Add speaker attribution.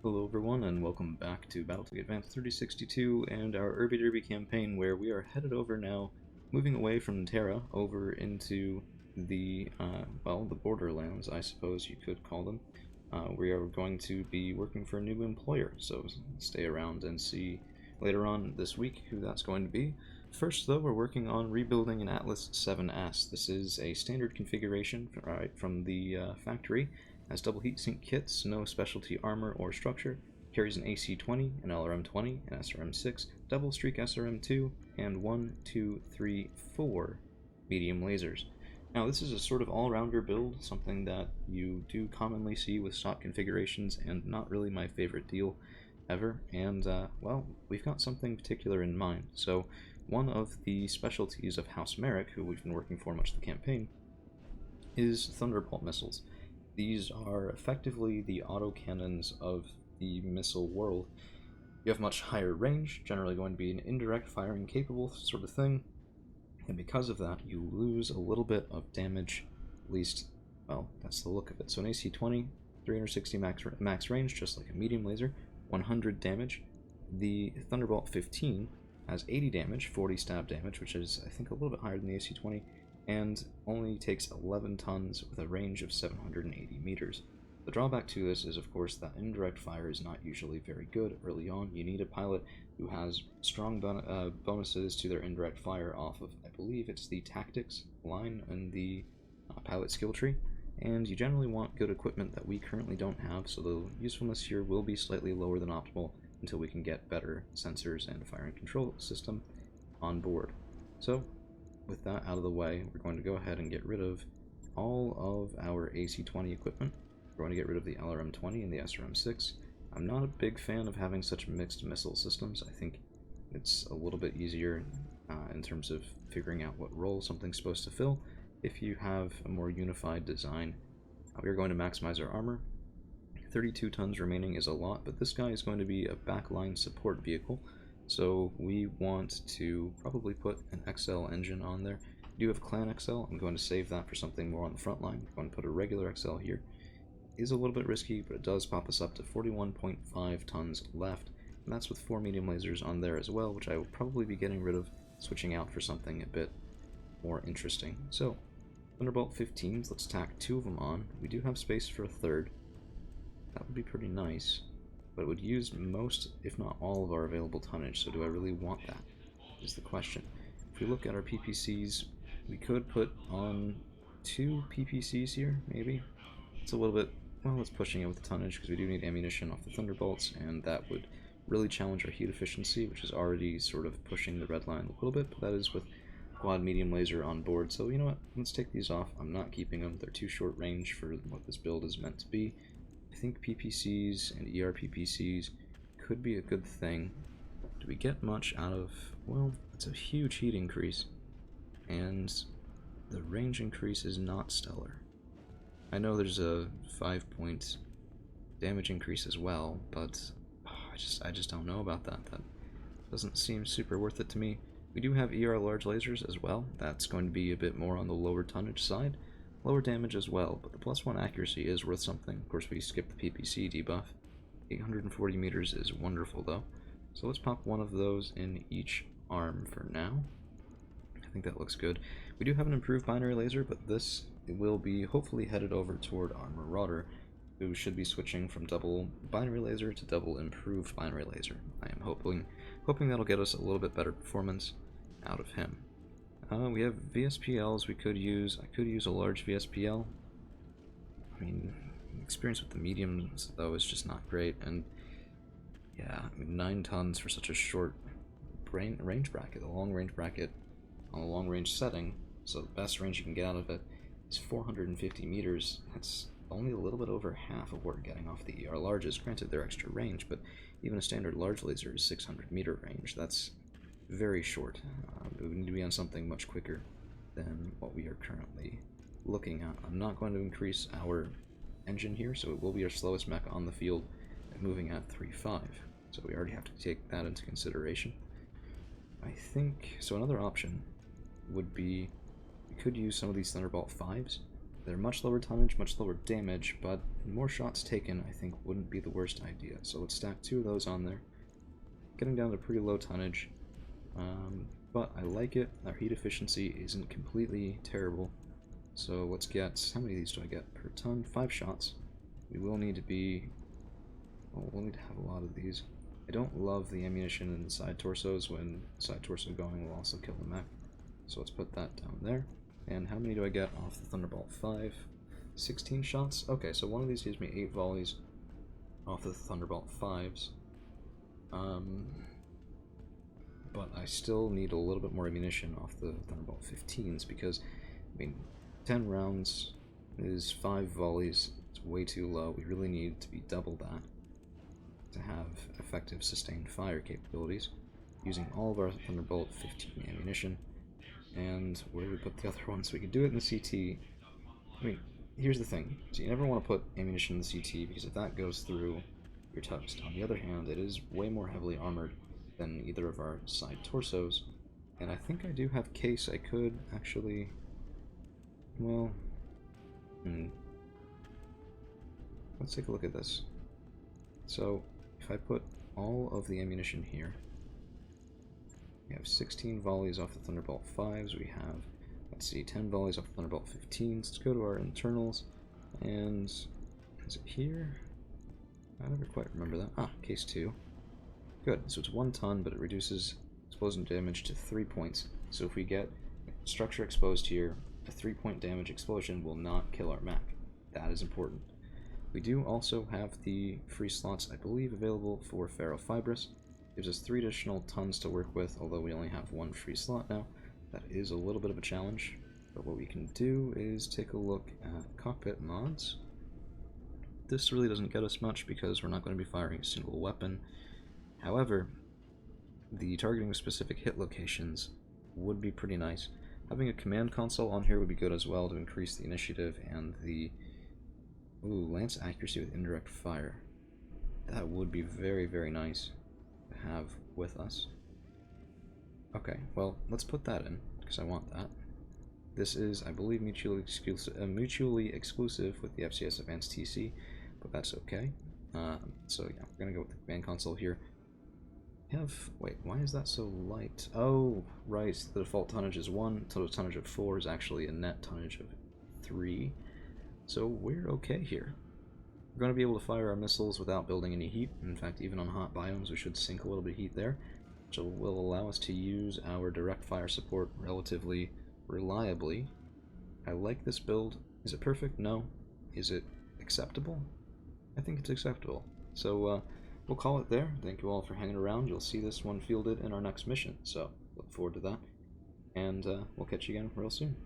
Speaker 1: Hello everyone, and welcome back to Battletech Advanced 3062 and our Urbie Derby campaign, where we are headed over now, moving away from Terra over into the, the borderlands, I suppose you could call them. We are going to be working for a new employer, so stay around and see later on this week who that's going to be. First, though, we're working on rebuilding an Atlas 7S. This is a standard configuration right from the factory. Has double heatsink kits, no specialty armor or structure, carries an AC-20, an LRM-20, an SRM-6, double streak SRM-2, and 1, 2, 3, 4 medium lasers. Now this is a sort of all-rounder build, something that you do commonly see with stock configurations, and not really my favorite deal ever, and well, we've got something particular in mind. So one of the specialties of House Merrick, who we've been working for much of the campaign, is Thunderbolt missiles. These are effectively the autocannons of the missile world. You have much higher range, generally going to be an indirect firing capable sort of thing, and because of that you lose a little bit of damage, at least, well, that's the look of it. So an AC-20, 360 max range, just like a medium laser, 100 damage. The Thunderbolt 15 has 80 damage, 40 stab damage, which is, I think, a little bit higher than the AC-20, and only takes 11 tons with a range of 780 meters. The drawback to this is, of course, that indirect fire is not usually very good early on. You need a pilot who has strong bonuses to their indirect fire off of, I believe it's the tactics line in the pilot skill tree, and you generally want good equipment that we currently don't have, so the usefulness here will be slightly lower than optimal until we can get better sensors and fire and control system on board. So with that out of the way, we're going to go ahead and get rid of all of our AC-20 equipment. We're going to get rid of the LRM-20 and the SRM-6. I'm not a big fan of having such mixed missile systems. I think it's a little bit easier in terms of figuring out what role something's supposed to fill if you have a more unified design. We are going to maximize our armor. 32 tons remaining is a lot, but this guy is going to be a backline support vehicle. So we want to probably put an XL engine on there. I do have a Clan XL. I'm going to save that for something more on the front line. I'm going to put a regular XL here. It is a little bit risky, but it does pop us up to 41.5 tons left. And that's with 4 medium lasers on there as well, which I will probably be getting rid of, switching out for something a bit more interesting. So, Thunderbolt 15s, let's tack 2 of them on. We do have space for a third. That would be pretty nice, but it would use most, if not all, of our available tonnage, so do I really want that, is the question. If we look at our PPCs, we could put on 2 PPCs here, maybe. It's a little bit, well, it's pushing it with the tonnage, because we do need ammunition off the Thunderbolts, and that would really challenge our heat efficiency, which is already sort of pushing the red line a little bit, but that is with quad medium laser on board, so you know what, let's take these off. I'm not keeping them, they're too short range for what this build is meant to be. I think PPCs and ERPPCs could be a good thing. Do we get much out of, well, it's a huge heat increase, and the range increase is not stellar. I know there's a 5-point damage increase as well, but I just don't know about that. That doesn't seem super worth it to me. We do have ER large lasers as well. That's going to be a bit more on the lower tonnage side. Lower damage as well, but the +1 accuracy is worth something. Of course, we skipped the PPC debuff. 840 meters is wonderful, though. So let's pop one of those in each arm for now. I think that looks good. We do have an improved binary laser, but this will be hopefully headed over toward our Marauder, who should be switching from double binary laser to double improved binary laser. I am hoping that'll get us a little bit better performance out of him. We have VSPLs we could use. I could use a large VSPL. I mean, experience with the mediums, though, is just not great. And, yeah, I mean, 9 tons for such a short range bracket. A long range bracket on a long range setting, so the best range you can get out of it is 450 meters. That's only a little bit over half of what we're getting off the ER larges. Granted, they're extra range, but even a standard large laser is 600 meter range. That's very short. We need to be on something much quicker than what we are currently looking at. I'm not going to increase our engine here, so it will be our slowest mech on the field at moving at 3.5. So we already have to take that into consideration. I think, so another option would be, we could use some of these Thunderbolt 5s They're much lower tonnage, much lower damage, but more shots taken I think wouldn't be the worst idea. So let's stack 2 of those on there. Getting down to pretty low tonnage, but I like it. Our heat efficiency isn't completely terrible. So let's get, how many of these do I get per ton? 5 shots. We will need to be, well, we'll need to have a lot of these. I don't love the ammunition in the side torsos. When side torso going will also kill the mech. So let's put that down there. And how many do I get off the Thunderbolt 5? 16 shots? Okay, so one of these gives me 8 volleys off the Thunderbolt 5s. But I still need a little bit more ammunition off the Thunderbolt 15s because, I mean, 10 rounds is 5 volleys. It's way too low. We really need to be double that to have effective sustained fire capabilities using all of our Thunderbolt 15 ammunition. And where do we put the other one? So we can do it in the CT. I mean, here's the thing. So you never want to put ammunition in the CT because if that goes through, you're toast. On the other hand, it is way more heavily armored than either of our side torsos. And I think I do have case. I could actually, well, let's take a look at this. So if I put all of the ammunition here, we have 16 volleys off the Thunderbolt 5s. We have, let's see, 10 volleys off the Thunderbolt 15s. Let's go to our internals. And is it here? I never quite remember that. Ah, case 2. Good. So it's 1 ton, but it reduces explosion damage to 3 points. So if we get structure exposed here, a 3-point damage explosion will not kill our mech. That is important. We do also have the free slots, I believe, available for Ferrofibrous. Gives us 3 additional tons to work with, although we only have 1 free slot now. That is a little bit of a challenge, but what we can do is take a look at cockpit mods. This really doesn't get us much because we're not going to be firing a single weapon. However, the targeting of specific hit locations would be pretty nice. Having a command console on here would be good as well to increase the initiative and the lance accuracy with indirect fire. That would be very, very nice to have with us. Okay, well, let's put that in, because I want that. This is, I believe, mutually exclusive with the FCS Advanced TC, but that's okay. So yeah, we're gonna go with the command console here. Wait, why is that so light? Oh, right, the default tonnage is 1, total tonnage of 4 is actually a net tonnage of 3. So we're okay here. We're going to be able to fire our missiles without building any heat. In fact, even on hot biomes, we should sink a little bit of heat there, which will allow us to use our direct fire support relatively reliably. I like this build. Is it perfect? No. Is it acceptable? I think it's acceptable. So we'll call it there. Thank you all for hanging around. You'll see this one fielded in our next mission, so look forward to that. And we'll catch you again real soon.